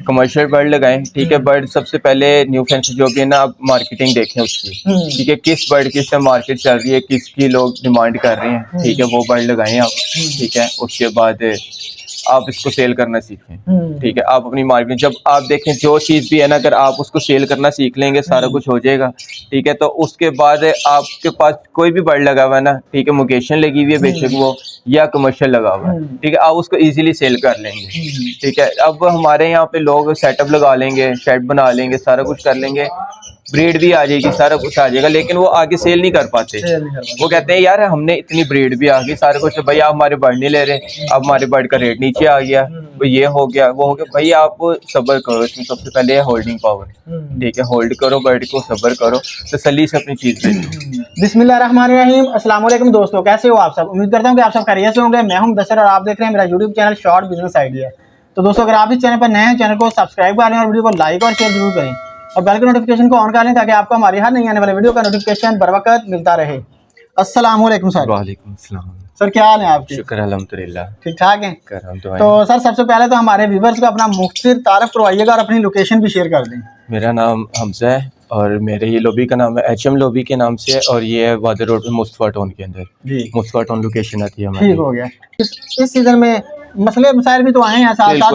Commercial bird लगाएं, ठीक है। बर्ड सबसे पहले न्यू फैंसी जो भी है ना, आप मार्केटिंग देखें उसकी, ठीक है, किस बर्ड की इस टाइम मार्केट चल रही है, किसकी लोग डिमांड कर रहे हैं, ठीक है, वो बर्ड लगाएं आप, ठीक है। उसके बाद आप इसको सेल करना सीखें, ठीक है। आप अपनी मार्केट जब आप देखें जो चीज़ भी है ना, अगर आप उसको सेल करना सीख लेंगे सारा कुछ हो जाएगा, ठीक है। तो उसके बाद आपके पास कोई भी बर्ड लगा हुआ है ना, ठीक है, मुकेशन लगी हुई है बेशक वो या कमर्शियल लगा हुआ है, ठीक है, आप उसको इजीली सेल कर लेंगे, ठीक है। अब हमारे यहाँ पे लोग सेटअप लगा लेंगे, शेड बना लेंगे, सारा कुछ कर लेंगे, ब्रीड भी आ जाएगी, सारा कुछ आ जाएगा, लेकिन वो आगे सेल नहीं कर पाते। वो कहते हैं यार हमने इतनी ब्रीड भी आ गई, सारा कुछ, भाई आप हमारे बर्ड नहीं ले रहे, अब हमारे बर्ड का रेट नीचे आ गया, तो ये हो गया वो हो गया। भाई आप सब्र करो, इसमें सबसे पहले है होल्डिंग पावर, ठीक है, होल्ड करो बर्ड को, सब्र करो, तसल्ली से अपनी चीज बेचो। बिस्मिल्लाहिर्रहमानिर्रहीम। अस्सलाम वालेकुम दोस्तों, कैसे हो आप सब? उम्मीद करता हूँ कि आप सब खैरियत से होंगे। मैं हूं दशर और आप देख रहे हैं मेरा YouTube channel short business idea. तो दोस्तों, अगर आप इस चैनल पर नए हैं, चैनल को सब्सक्राइब कर लें और वीडियो को लाइक और शेयर जरूर करें और बेल के नोटिफिकेशन को ऑन कर लें ताकि आपको हमारी हर नई आने वाले वीडियो का नोटिफिकेशन बर वक्त मिलता रहे। अस्सलाम वालेकुम सर। वालेकुम सलाम सर, क्या हाल है आपके? शुक्र अल्हम्दुलिल्लाह, ठीक ठाक है। तो सर, सबसे पहले तो हमारे व्यूवर्स को अपना मुख्तसर तारफ करवाइएगा और अपनी लोकेशन भी शेयर कर दें। मेरा नाम हमजा है और मेरे ये लॉबी का नाम है HM लॉबी के नाम से है, और ये है वादर रोड पे मुस्तफा टाउन के अंदर जी, मुस्तफा टाउन लोकेशन आती है हमारी। ठीक हो गया। इस सीजन में मसले मसाइल भी तो आए हैं साथ साथ,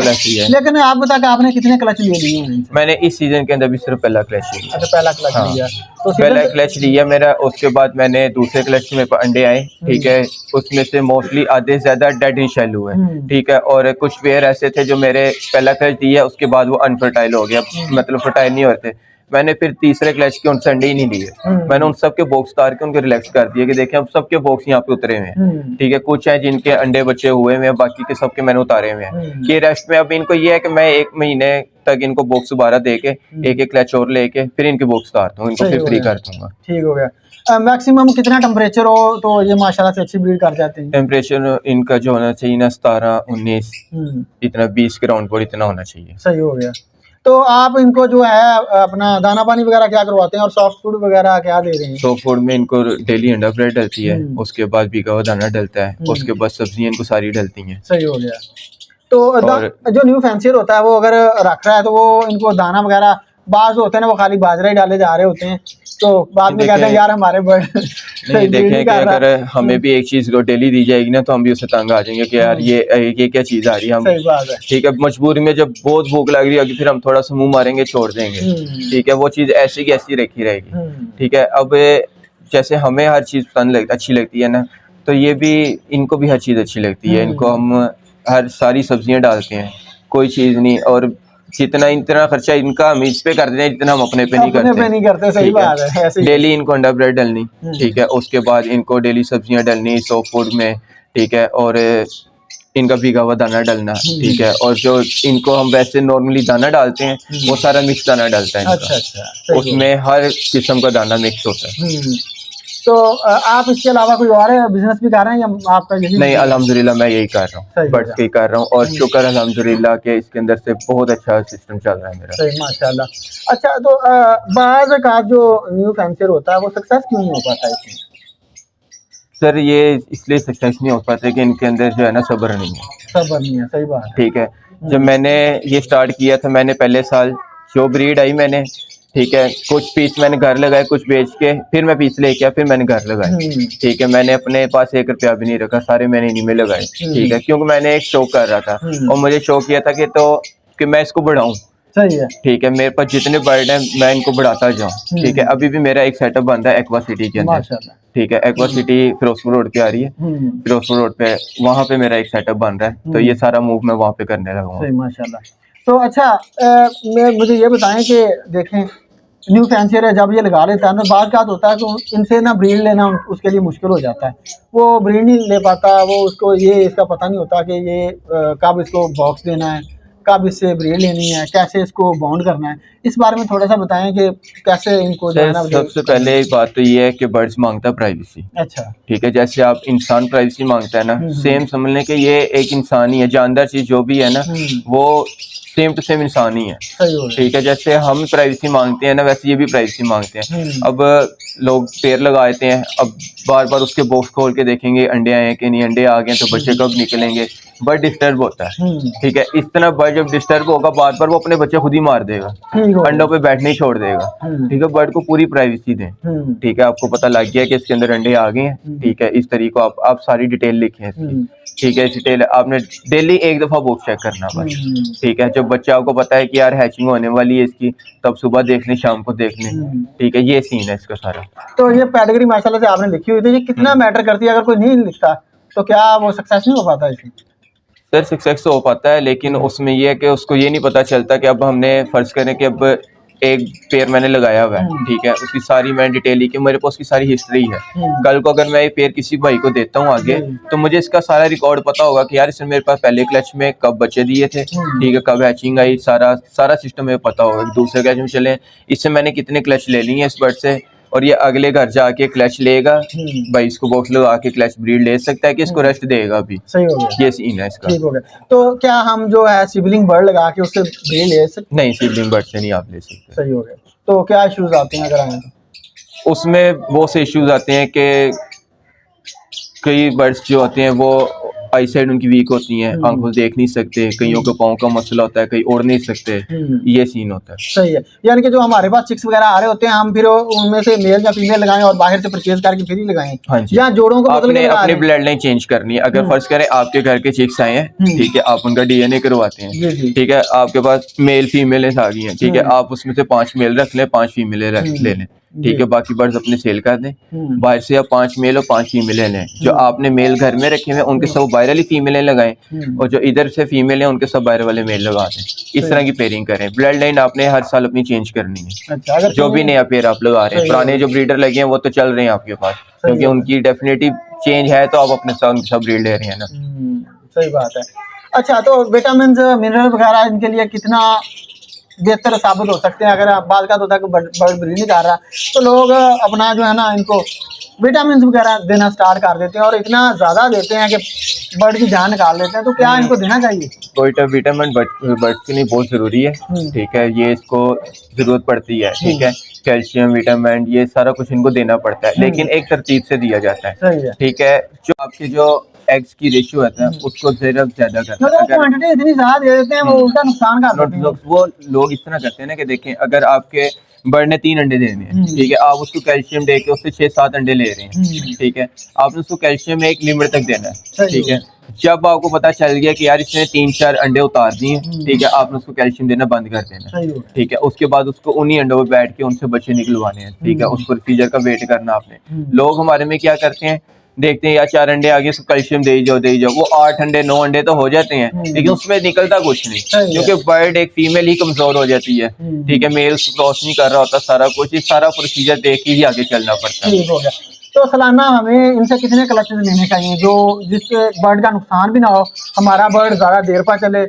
लेकिन आप बता कि आपने कितने क्लच लिए दिए? मैंने इस सीजन के अंदर भी सिर्फ पहला क्लच लिया। अच्छा, पहला क्लच लिया। तो पहला क्लच लिया मेरा, उसके बाद मैंने दूसरे क्लच में अंडे आए, ठीक है, उसमें से मोस्टली आधे से ज्यादा डेड इन शेल हुए, ठीक है, और कुछ पेयर ऐसे थे जो मेरे पहला क्लच दिया उसके बाद वो अनफर्टाइल हो गया, मतलब फर्टाइल नहीं होते। मैंने फिर तीसरे क्लच के उनसे अंडे ही नहीं लिए, मैंने उन सबके बॉक्स उतार के उनको रिलैक्स कर दिया कि देखें अब सबके बॉक्स यहाँ पे उतरे हुए हैं, ठीक है। कुछ हैं जिनके अंडे बच्चे हुए हैं, बाकी के सबके मैंने उतारे हुए हैं। कि रेस्ट में अब इनको ये है कि मैं 1 महीने तक इनको बॉक्स दोबारा दे के एक एक क्लच और लेके फिर इनके बॉक्स उतारता हूँ, इनको फिर फ्री कर दूंगा। ठीक हो गया। मैक्सिमम कितना टेम्परेचर हो तो ये माशाल्लाह से अच्छी ब्रीड कर जाते हैं? टेम्परेचर इनका जो होना चाहिए ना 17-19, इतना 20 के राउंड पर इतना होना चाहिए। सही हो गया। तो आप इनको जो है अपना दाना पानी वगैरह क्या करवाते हैं और सॉफ्ट फूड वगैरह क्या दे रहे हैं? सॉफ्ट फूड में इनको डेली अंडा ब्रेड डलती है, उसके बाद भीगा हुआ दाना डलता है, उसके बाद सब्जियां इनको सारी डलती हैं। सही हो गया। तो जो न्यू फैंसियर होता है वो अगर रख रहा है तो वो इनको दाना वगैरह, बाज होते हैं ना वो खाली बाजरा ही डाले जा रहे होते हैं, तो बाद में कहते हैं यार हमारे बर्ड नहीं देखें कि अगर हमें भी एक चीज को डेली दी जाएगी ना तो हम भी उससे तंग आ जाएंगे कि यार ये क्या चीज आ रही है, हम सही बात है, ठीक है, मजबूरी में जब बहुत भूख लग रही होगी फिर हम थोड़ा सा मुंह मारेंगे छोड़ देंगे, ठीक है, वो चीज ऐसी की ऐसी रखी रहेगी, ठीक है। अब जैसे हमें हर चीज पसंद अच्छी लगती है ना, तो ये भी इनको भी हर चीज अच्छी लगती है, इनको हम हर सारी सब्जियां डालते हैं, कोई चीज नहीं, और जितना इतना खर्चा इनका हम इस पे करते हैं जितना हम अपने पे नहीं करते। सही बात है। डेली इनको अंडा ब्रेड डलनी, ठीक है, उसके बाद इनको डेली सब्जियां डलनी सॉफ्ट फूड में, ठीक है, और इनका भीगा हुआ दाना डलना, ठीक है, और जो इनको हम वैसे नॉर्मली दाना डालते हैं वो सारा मिक्स दाना डलता है। अच्छा, उसमें हर किस्म का दाना मिक्स होता है। तो आप इसके अलावा कोई और बिजनेस भी कर रहे हैं या आपका यही? नहीं, अल्हम्दुलिल्लाह मैं यही कर रहा हूँ, बर्ड्स के कर रहा हूँ, और शुक्र अल्हम्दुलिल्लाह के इसके अंदर से बहुत अच्छा सिस्टम चल रहा है मेरा। सही, माशाल्लाह। अच्छा, तो बाज़ का जो न्यू फैंसियर होता है वो सक्सेस क्यों नहीं हो पाता है इसमें? सर ये इसलिए सक्सेस नहीं हो पाता कि इनके अंदर जो है ना सब्र नहीं है। सब्र नहीं है, सही बात है। ठीक है, जब मैंने ये स्टार्ट किया था, मैंने पहले साल जो ब्रीड आई मैंने, ठीक है, कुछ पीस मैंने घर लगाए, कुछ बेच के फिर मैं पीस लेके आया, फिर मैंने घर लगाए, ठीक है, मैंने अपने पास 1 रुपया भी नहीं रखा, सारे मैंने इन्हीं में लगाए, ठीक है, क्योंकि मैंने एक शौक कर रहा था और मुझे शौक किया था कि मैं इसको बढ़ाऊं। सही है, ठीक है, मेरे पास जितने बर्ड हैं मैं इनको बढ़ाता जाऊं, ठीक है। अभी भी मेरा एक सेटअप बन रहा है एक्वा सिटी के अंदर, ठीक है, एक्वा सिटी फिरोजपुर रोड पे आ रही है, फिरोजपुर रोड पे, वहाँ पे मेरा एक सेटअप बन रहा है, तो ये सारा मूव मैं वहाँ पे करने लगा हूँ। माशाल्लाह। तो अच्छा, मुझे ये बताएं कि देखें न्यू फैंसियर है, जब ये लगा लेता है ना, बाद का होता है तो इनसे ना ब्रीड लेना उसके लिए मुश्किल हो जाता है, वो ब्रीड नहीं ले पाता, वो उसको ये इसका पता नहीं होता कि ये कब इसको बॉक्स देना है, कब इससे ब्रीड लेनी है, कैसे इसको बाउंड करना है, इस बारे में थोड़ा सा बताएं कि कैसे इनको जाना। सबसे पहले एक बात तो ये है कि बर्ड्स मांगता है प्राइवेसी। अच्छा, ठीक है, जैसे आप इंसान प्राइवेसी मांगता है ना, सेम समझ लें कि ये एक इंसान ही है, जानदार चीज जो भी है ना वो सेम टू सेम इंसान ही है। सही हो गया। ठीक है, जैसे हम प्राइवेसी मांगते हैं ना, वैसे ये भी प्राइवेसी मांगते हैं। अब लोग पेड़ लगा देते हैं, अब बार बार उसके बॉक्स खोल के देखेंगे अंडे आए हैं कि नहीं, अंडे आ गए तो बच्चे कब निकलेंगे। बर्ड डिस्टर्ब होता है। ठीक है, इस तरह बर्ड जब डिस्टर्ब होगा बार बार वो अपने बच्चे खुद ही मार देगा, अंडों पे बैठने ही छोड़ देगा। ठीक है, बर्ड को पूरी प्राइवेसी दें। ठीक है, आपको पता लग गया कि इसके अंदर अंडे आ गए हैं। ठीक है, इस तरीके आप सारी डिटेल लिखें इसकी। ठीक है, डिटेल आपने डेली एक दफा बॉक्स चेक करना बस। ठीक है, जब बच्चा आपको पता है कि यार हैचिंग होने वाली है इसकी, तब सुबह देख लें, शाम को देख लें। ठीक है, ये सीन है इसका सारा। तो ये पैडिग्री माशाल्लाह से आपने लिखी हुई थी, ये कितना मैटर करती है? अगर कोई नहीं लिखता तो क्या वो सक्सेस नहीं हो पाता इसमें? सर सक्सेस हो पाता है, लेकिन उसमें ये है कि उसको ये नहीं पता चलता कि अब हमने फर्ज करें कि अब एक पेड़ मैंने लगाया हुआ है। ठीक है, उसकी सारी मैंने डिटेल लिखी, मेरे पास उसकी सारी हिस्ट्री है। कल को अगर मैं ये पेड़ किसी भाई को देता हूँ आगे, तो मुझे इसका सारा रिकॉर्ड पता होगा कि यार इसने मेरे पास पहले क्लच में कब बच्चे दिए थे। ठीक है, कब हैचिंग आई, सारा सिस्टम मुझे पता होगा। दूसरे क्लच में चले, इससे मैंने कितने क्लच ले लिए इस बर्ड से, और ये अगले घर जाके क्लच लेगा, भाई इसको बॉक्स लगा के क्लच ब्रीड ले सकता है कि इसको रेस्ट देगा अभी। सही हो गया, ये सीन है इसका। ठीक हो गया। तो क्या हम जो है सिबलिंग बर्ड लगा के उससे ब्रीड ले सकते? नहीं, सिबलिंग बर्ड से नहीं आप ले सकते। सही हो गया। तो क्या इश्यूज आते हैं अगर आए तो? उसमें बहुत से इश्यूज आते हैं कि कई बर्ड्स जो होते हैं वो आई साइड उनकी वीक होती हैं, आंखों से देख नहीं सकते, कईयों के पाँव का मसला होता है, कई उड़ नहीं सकते। ये सीन होता है। सही है, यानी कि जो हमारे पास चिक्स वगैरह आ रहे होते हैं, हम फिर उनमें से मेल या फीमेल लगाएं और बाहर से परचेज करके फिर ही लगाएं। हाँ जी, या जोड़ों को आपने अपनी ब्लड लाइन चेंज करनी है। अगर फर्ज करें आपके घर के चिक्स आए हैं, ठीक है, आप उनका डीएनए करवाते हैं। ठीक है, आपके पास मेल फीमेल आ गई हैं। ठीक है, आप उसमें से 5 मेल रख लें, 5 फीमेल ले लें। ठीक है, बाकी बर्ड्स अपने सेल कर दें। बाहर से आप 5 मेल और 5 फीमेलें लें। जो आपने मेल घर में रखे हुए हैं उनके सब बाहर वाली फीमेलें लगाएं, और जो इधर से फीमेल हैं उनके सब बाहर वाले मेल लगा दें। इस तरह की पेयरिंग करें। ब्लड लाइन आपने हर साल अपनी चेंज करनी है। अच्छा, जो भी नया पेयर आप लगा रहे हैं, पुराने जो ब्रीडर लगे हैं वो तो चल रहे हैं आपके पास, क्योंकि उनकी डेफिनेटिव चेंज है, तो आप अपने साथ सब ब्रीड ले रहे हैं ना। सही बात है। अच्छा, तो विटामिन मिनरल वगैरह इनके लिए कितना बेहतर साबित हो सकते हैं? अगर बात का होता है कि बर्ड ब्रीड नहीं कर रहा, तो लोग अपना जो है ना इनको विटामिन वगैरह देना स्टार्ट कर देते हैं और इतना ज्यादा देते हैं कि बर्ड की जान निकाल लेते हैं। तो क्या इनको देना चाहिए? तो विटामिन बर्ड के लिए बहुत जरूरी है। ठीक है, ये इसको जरूरत पड़ती है। ठीक है, कैल्शियम, विटामिन, ये सारा कुछ इनको देना पड़ता है, लेकिन एक तरतीब से दिया जाता है। ठीक है, जो आपके जो एग्स की रेशियो होता है उसको ज्यादा करता है। क्वांटिटी इतनी ज्यादा दे देते हैं वो उल्टा नुकसान कर देते हैं। वो लोग इस तरह करते हैं ना कि देखें, अगर आपके बर्ड ने 3 अंडे देने हैं, ठीक है, आप उसको कैल्शियम दे के उससे 6-7 अंडे ले रहे हैं। ठीक है, आपने उसको कैल्शियम एक लिमिट तक देना है। ठीक है, जब आपको पता चल गया कि यार इसने 3-4 अंडे उतार दिए, ठीक है, आपने उसको कैल्शियम देना बंद कर देना। ठीक है, उसके बाद उसको उन्हीं अंडों पे बैठ के उनसे बच्चे निकलवाने हैं। ठीक है, उस प्रोसीजर का वेट करना आपने। लोग हमारे में क्या करते हैं, देखते हैं यार 4 अंडे आगे उसको कैल्शियम दे ही जाओ, वो 8 अंडे 9 अंडे तो हो जाते हैं, लेकिन उसमें निकलता कुछ नहीं, क्योंकि बर्ड एक फीमेल ही कमजोर हो जाती है। ठीक है, मेल क्रॉस नहीं कर रहा होता, सारा कुछ, सारा प्रोसीजर देख के ही आगे चलना पड़ता है। तो सालाना हमें इनसे कितने कलेक्शन लेने चाहिए जो जिससे बर्ड का नुकसान भी ना हो, हमारा बर्ड ज्यादा देर पर चले?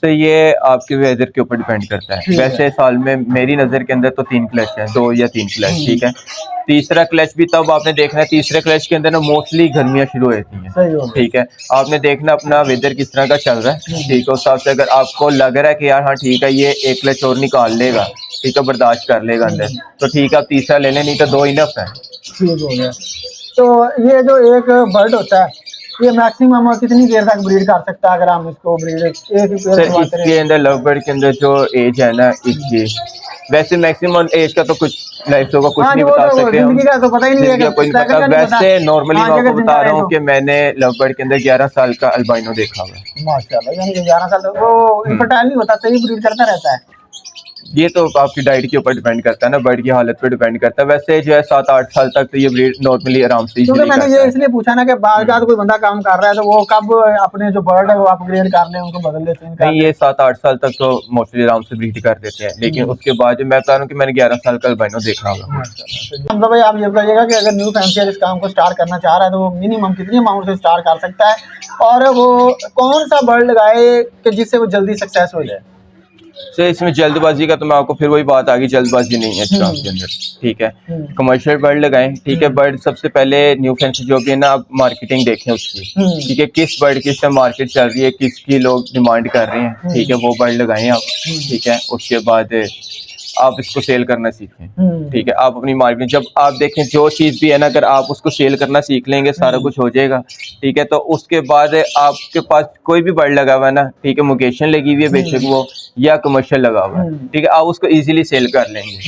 तो ये आपके वेदर के ऊपर डिपेंड करता है। वैसे साल में मेरी नज़र के अंदर तो 3 क्लच है, 2 या 3 क्लच। ठीक है, तीसरा क्लच भी तब आपने देखना है, तीसरे क्लच के अंदर ना मोस्टली गर्मियाँ शुरू होती हैं। ठीक है, आपने देखना अपना वेदर किस तरह का चल रहा है। ठीक है, उस हिसाब से अगर आपको लग रहा है कि यार हाँ ठीक है, ये 1 क्लच और निकाल लेगा, ठीक है, बर्दाश्त कर लेगा अंदर, तो ठीक है आप तीसरा ले लें, नहीं तो 2 इनफ है। ठीक हो गया। तो ये जो एक बर्ड होता है, ये मैक्सिमम कितनी देर तक ब्रीड कर सकता है? अगर हम इसको ब्रीड इसके अंदर लव बर्ड के अंदर जो एज है ना इसकी, वैसे मैक्सिमम एज का तो कुछ लाइफ का कुछ नहीं बता सकते हम, तो पता ही नहीं है, कोई नहीं पता। वैसे नॉर्मली मैं आपको बता रहा हूँ कि मैंने लव बर्ड के अंदर 11 साल का अल्बाइनो देखा हुआ है। माशाल्लाह, यानी कि 11 साल वो इनफर्टाइल नहीं होता, सही ब्रीड करता रहता है। ये तो आपकी डाइट के ऊपर डिपेंड करता है ना, बर्ड की हालत पे डिपेंड करता है। वैसे जो है 7-8 साल तक तो ये ब्रीड नॉर्मली आराम से। क्योंकि मैंने ये इसलिए पूछा ना कि बाद कोई बंदा काम कर रहा है तो वो कब अपने जो बर्ड है वो अपग्रेड कर ले, उनको बदल लेते हैं। नहीं, ये 7-8 साल तक तो मोस्टली आराम से ब्रीड कर देते हैं, लेकिन उसके बाद जो मैं बता रहा हूँ कि मैंने 11 साल का अल्बाइनो देखा होगा। मतलब भाई आप ये बताइएगा कि अगर न्यू फैंसियर इस काम को स्टार्ट करना चाह रहा है तो वो मिनिमम कितनी अमाउंट से स्टार्ट कर सकता है, और वो कौन सा बर्ड लगाए कि जिससे वो जल्दी सक्सेस हो जाए? सर इसमें जल्दबाजी का तो मैं आपको फिर वही बात आ गई, जल्दबाजी नहीं है काम के अंदर, ठीक है। कमर्शियल बर्ड लगाएं, ठीक है। बर्ड सबसे पहले न्यू फैंसी जो भी है ना, आप मार्केटिंग देखें उसकी, ठीक है। किस बर्ड की इस टाइम मार्केट चल रही है, किसकी लोग डिमांड कर रहे हैं, ठीक है, वो बर्ड लगाएं आप, ठीक है। उसके बाद आप इसको सेल करना सीखें, ठीक है। आप अपनी मार्केट जब आप देखें जो चीज़ भी है ना, अगर आप उसको सेल करना सीख लेंगे सारा कुछ हो जाएगा, ठीक है। तो उसके बाद आपके पास कोई भी बर्ड लगा हुआ है ना, ठीक है, मुकेशन लगी हुई है बेशक वो या कमर्शियल लगा हुआ है, ठीक है, आप उसको इजीली सेल कर लेंगे,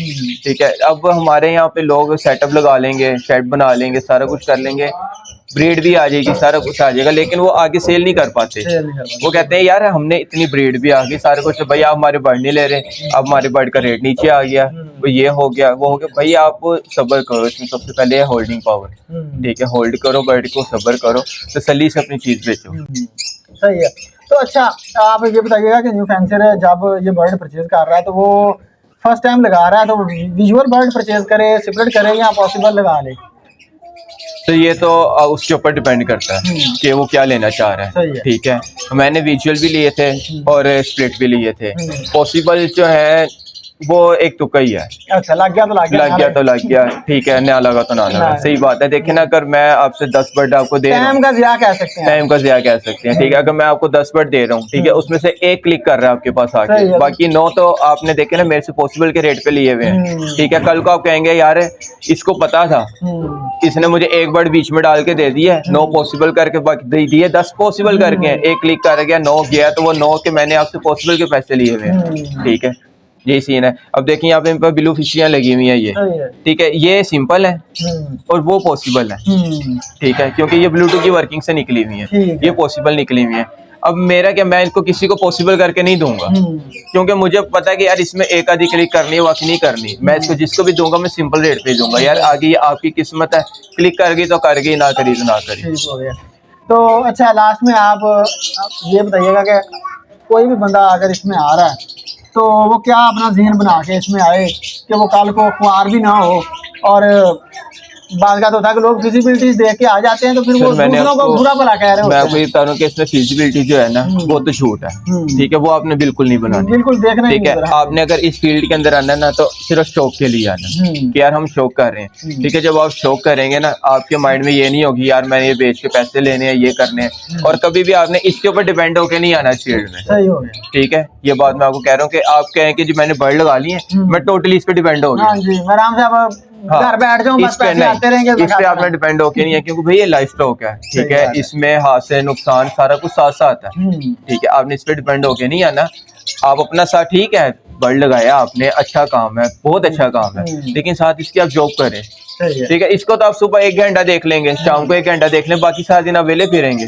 ठीक है। अब हमारे यहाँ पे लोग सेटअप लगा लेंगे, शेड बना लेंगे, सारा कुछ कर लेंगे, ब्रीड भी आ जाएगी, सारा कुछ आ जाएगा, लेकिन वो आगे सेल नहीं कर पाते। वो कहते हैं यार हमने इतनी ब्रीड भी आ गई, सारा कुछ, भाई आप हमारे बर्ड नहीं ले रहे, अब हमारे बर्ड का रेट नीचे आ गया, तो ये हो गया वो हो गया। भाई आप सब्र करो, इसमें सबसे पहले है होल्डिंग पावर, ठीक है। होल्ड करो बर्ड को, सब्र करो, तसल्ली से अपनी चीज बेचो। सही है। तो अच्छा आप ये बताइएगा कि न्यू फैंसर जब ये बर्ड परचेज कर रहा है तो वो फर्स्ट टाइम लगा रहा है तो विजुअल बर्ड परचेज करे, सेपरेट करे या पॉसिबल लगा ले? तो ये तो उसके ऊपर डिपेंड करता है कि वो क्या लेना चाह रहा है, ठीक है। मैंने विजुअल भी लिए थे और स्प्लिट भी लिए थे। पॉसिबल जो है वो एक तुक्का ही है। अच्छा, लग गया तो लग गया, लग गया तो लग गया, ठीक है, ना लगा तो ना लगा, सही बात है। देखिए ना, अगर मैं आपसे 10 बर्ड आपको दे रहा हूं, टाइम का ज़िया कह सकते हैं, टाइम का ज़िया कह सकते हैं, ठीक है। अगर मैं आपको 10 बर्ड दे रहा हूँ, ठीक है, उसमें से एक क्लिक कर रहा है आपके पास आके, बाकी 9 तो आपने देखे ना मेरे से पॉसिबल के रेट पे लिए हुए हैं, ठीक है। कल को आप कहेंगे यार इसको पता था, इसने मुझे एक बर्ड बीच में डाल के दे दिया, 9 पॉसिबल करके बाकी दे दिए, 10 पॉसिबल करके हैं, एक क्लिक कर गया 9 गया, तो वो 9 के मैंने आपसे पॉसिबल के पैसे लिए हुए हैं, ठीक है। यही सीन है। अब देखिए यहाँ पे इन पर ब्लू फिशियां लगी हुई हैं, ये ठीक है, ये सिंपल है और वो पॉसिबल है, ठीक है, क्योंकि ये ब्लूटूथ की वर्किंग से निकली हुई है, ये पॉसिबल निकली हुई है। अब मेरा क्या, मैं इनको किसी को पॉसिबल करके नहीं दूंगा, क्योंकि मुझे पता है कि यार इसमें एक आधी क्लिक करनी है, बाकी नहीं करनी। मैं इसको जिसको भी दूंगा मैं सिंपल रेट पे दूंगा, यार आगे ये आपकी किस्मत है, क्लिक कर गई तो कर गई, ना करी तो ना करी। तो अच्छा लास्ट में आप ये बताइएगा कि कोई भी बंदा अगर इसमें आ रहा है तो वो क्या अपना ज़हन बना के इसमें आए कि वो कल को ख्वार भी ना हो, और बात का तो था कि लोग फिजिबिलिटीज देख के आ जाते हैं तो फिर वो दूसरों को बुरा भला कह रहे हो। मैं आपको ये बता रहा हूँ कि इसमें फिजिबिलिटी जो है ना वो तो झूठ है, ठीक है, वो आपने बिल्कुल नहीं बनानी, बिल्कुल देखना, ठीक है। आपने अगर इस फील्ड के अंदर आना है ना तो सिर्फ शौक के लिए आना कि यार हम शौक कर रहे हैं, ठीक है। जब आप शौक करेंगे ना, आपके माइंड में ये नहीं होगी यार मैंने ये बेच के पैसे लेने हैं, ये करने हैं, और कभी भी आपने इसके ऊपर डिपेंड होकर नहीं आना इस फील्ड में, सही हो गया, ठीक है। ये बात मैं आपको कह रहा हूँ कि आप कहें कि जी मैंने बर्ड लगा ली है, मैं टोटली इस पे डिपेंड हो गया, आराम से घर बैठ जाओ, बस पैसे आते रहेंगे, इस पे आपने डिपेंड होके नहीं है, क्योंकि भाई ये लाइफ स्टॉक है, ठीक है, इसमें हादसे नुकसान सारा कुछ साथ साथ है, ठीक है। आपने इस पे डिपेंड होके नहीं आना, आप अपना साथ, ठीक है, बर्ड लगाया आपने, अच्छा काम है, बहुत अच्छा काम है, लेकिन साथ इसकी आप जॉब करें, ठीक है। इसको तो आप सुबह 1 घंटा देख लेंगे, शाम को 1 घंटा देख लें, बाकी सारा दिन आप वेले फिरेंगे,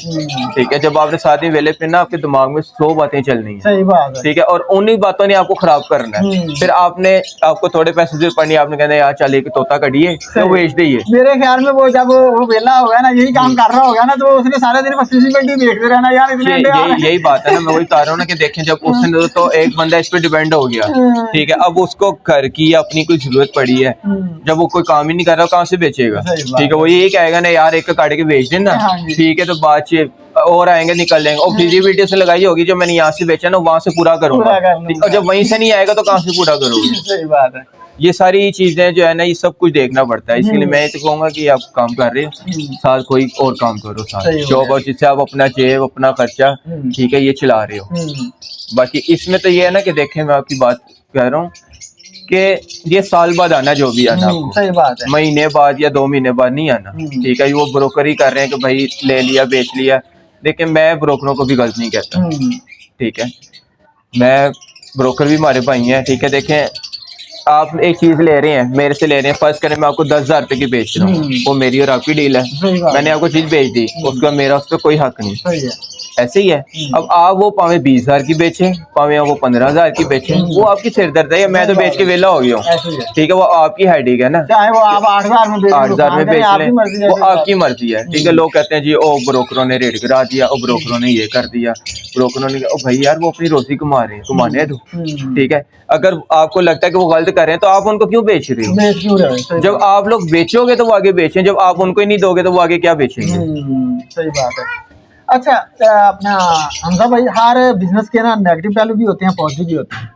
ठीक है। जब आपने सारा दिन वेले फिरना, आपके दिमाग में 100 बातें चलनी है, सही बात है, ठीक है, और उन्हीं बातों ने आपको खराब करना है। फिर आपको थोड़े पैसे जरूरत पड़नी, आपने कहना यार चल एक तोता कढ़िए तो बेच दिए। मेरे ख्याल में वो जब वो वेला होगा ना, यही काम कर रहा होगा ना, तो उसने सारे दिन बस फिजिबिलिटी देखते रहना यार इतने यही बात है ना, मैं वही बता रहा हूँ ना कि देखें जब उसने तो एक बंदा इस पे डिपेंड हो गया, ठीक है, अब उसको घर की अपनी कोई जरूरत पड़ी है, जब वो कोई काम ही नहीं कर रहा कहाँ से बेचेगा, ठीक है। वो यही कहेगा ना यार एक काट के बेच देना, ठीक है, तो बात और आएंगे निकल लेंगे, और फिजिबिलिटी से लगाई होगी जो मैंने यहाँ से बेचा ना वहां से पूरा करूंगा, और जब वहीं से नहीं आएगा तो कहाँ से पूरा करोगे। सही बात है। ये सारी चीजें जो है ना, ये सब कुछ देखना पड़ता है, इसलिए मैं तो कहूंगा कि आप काम कर रहे हो साथ कोई और काम करो, साथ जॉब, और जिससे आप अपना जेब अपना खर्चा, ठीक है, ये चला रहे हो। बाकी इसमें तो ये है ना कि देखें, मैं आपकी बात कह रहा हूँ कि ये साल बाद आना जो भी आना, सही बात है, महीने बाद या 2 महीने बाद नहीं आना, ठीक है। वो ब्रोकर ही कर रहे हैं कि भाई ले लिया बेच लिया, लेकिन मैं ब्रोकरों को भी गलत नहीं कहता, ठीक है, मैं ब्रोकर भी हमारे भाई हैं, ठीक है। देखें आप एक चीज ले रहे हैं, मेरे से ले रहे हैं, फर्स्ट करें मैं आपको 10,000 रुपए की बेच रहा हूँ, वो मेरी और आपकी डील है, मैंने आपको चीज बेच दी, उसका मेरा उस पर कोई हक नहीं, ऐसे ही है। अब आप वो पावे 20,000 की बेचें, पावे वो 15,000 की बेचें, वो आपकी सिरदर्द है, मैं तो बेच के वेला हो गया हूँ, ठीक है, वो आपकी हेडेक है ना, चाहे वो आप 8,000 में बेच लें, वो आपकी मर्जी है, ठीक है। लोग कहते हैं जी ओ ब्रोकरों ने रेट गिरा दिया, ओ ब्रोकरों ने ये कर दिया, ब्रोकरों ने, ओ भाई यार वो अपनी रोजी कमा रहे हैं, कमाने दो, ठीक है। अगर आपको लगता है कि वो गलत कर रहे हैं तो आप उनको क्यों बेच रहे हो? जब आप लोग बेचोगे तो वो आगे बेचें, जब आप उनको ही नहीं दोगे तो वो आगे क्या बेचेंगे? सही बात है। अच्छा अपना हमजा भाई, हर बिजनेस के ना नेगेटिव पहलू भी होते हैं, पॉजिटिव भी होते हैं,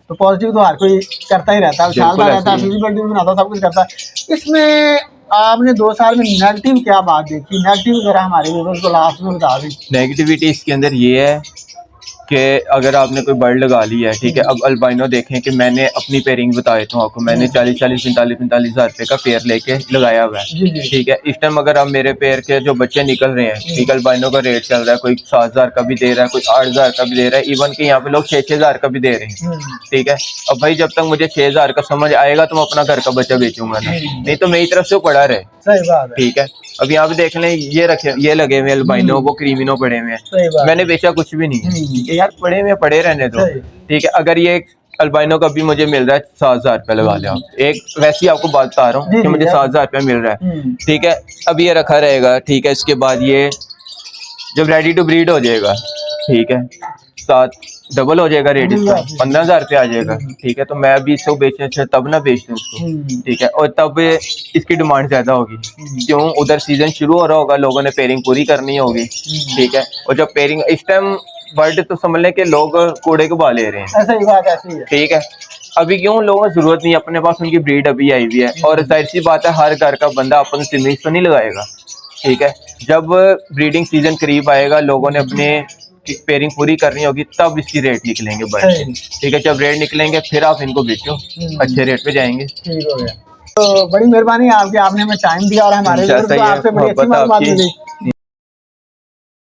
तो पॉजिटिव तो हर कोई करता ही रहता है, उछालता रहता है, फिजिबिलिटी भी बनाता है, सब कुछ करता है। इसमें आपने 2 साल में नेगेटिव क्या बात देखी, नेगेटिव जरा हमारे व्यूअर्स को लास्ट में बता दें। नेगेटिविटी इसके अंदर ये है कि अगर आपने कोई बर्ड लगा ली है, ठीक है, अब अल्बाइनो देखें कि मैंने अपनी पेयरिंग बता देता हूँ आपको, मैंने 40-40, 45-45 हज़ार रुपये का पेयर लेके लगाया हुआ है, ठीक है। इस टाइम अगर आप मेरे पेयर के जो बच्चे निकल रहे हैं, ठीक है, अल्बाइनो का रेट चल रहा है, कोई 7,000 का भी दे रहा है, कोई 8,000 का भी दे रहा है, इवन कि यहाँ पे लोग 6-6 हज़ार का भी दे रहे हैं, ठीक है। अब भाई जब तक मुझे 6,000 का समझ आएगा तो मैं अपना घर का बच्चा बेचूंगा ना, नहीं तो मेरी तरफ से वो पड़ा रहे। सही बात है। ठीक है, अब यहाँ पे देख लें, ये रखे, ये लगे हुए अल्बाइनो, वो क्रीमिनो पड़े हुए हैं, मैंने बेचा कुछ भी नहीं है, ठीक है यार, पड़े हुए पड़े रहने दो, ठीक है। अगर ये अल्बाइनो का भी मुझे मिल रहा है 7,000 रुपया लगा लिया, एक वैसे ही आपको बात बता रहा हूँ कि मुझे 7,000 रुपया मिल रहा है, ठीक है। अब ये रखा रहेगा, ठीक है, इसके बाद ये जब रेडी टू ब्रीड हो जाएगा, ठीक है, 7 डबल हो जाएगा रेट इसका, 15,000 रुपया आ जाएगा, ठीक है। तो मैं अभी इसको बेचने से तब ना बेच दूँ उसको, ठीक है, और तब इसकी डिमांड ज्यादा होगी, क्यों, उधर सीजन शुरू हो रहा होगा, लोगों ने पेयरिंग पूरी करनी होगी, ठीक है। और जब पेयरिंग इस टाइम बर्ड तो समझ लें कि लोग कूड़े को बा ले रहे हैं, ऐसा ही बात ऐसी है, ठीक है। अभी क्यों, लोगों को जरूरत नहीं, अपने पास उनकी ब्रीड अभी आई हुई है, और जाहिर सी बात है हर घर का बंदा अपन सिमिंग तो नहीं लगाएगा, ठीक है। जब ब्रीडिंग सीजन करीब आएगा, लोगों ने अपने पेयरिंग पूरी करनी होगी, तब इसकी रेट निकलेंगे बर्ड के, ठीक है। जब रेट निकलेंगे फिर आप इनको बेचो, अच्छे रेट पे जाएंगे। ठीक हो गया, तो बड़ी मेहरबानी आपकी, आपने हमें टाइम दिया और हमारे आपसे बड़ी अच्छी मालूमात मिली।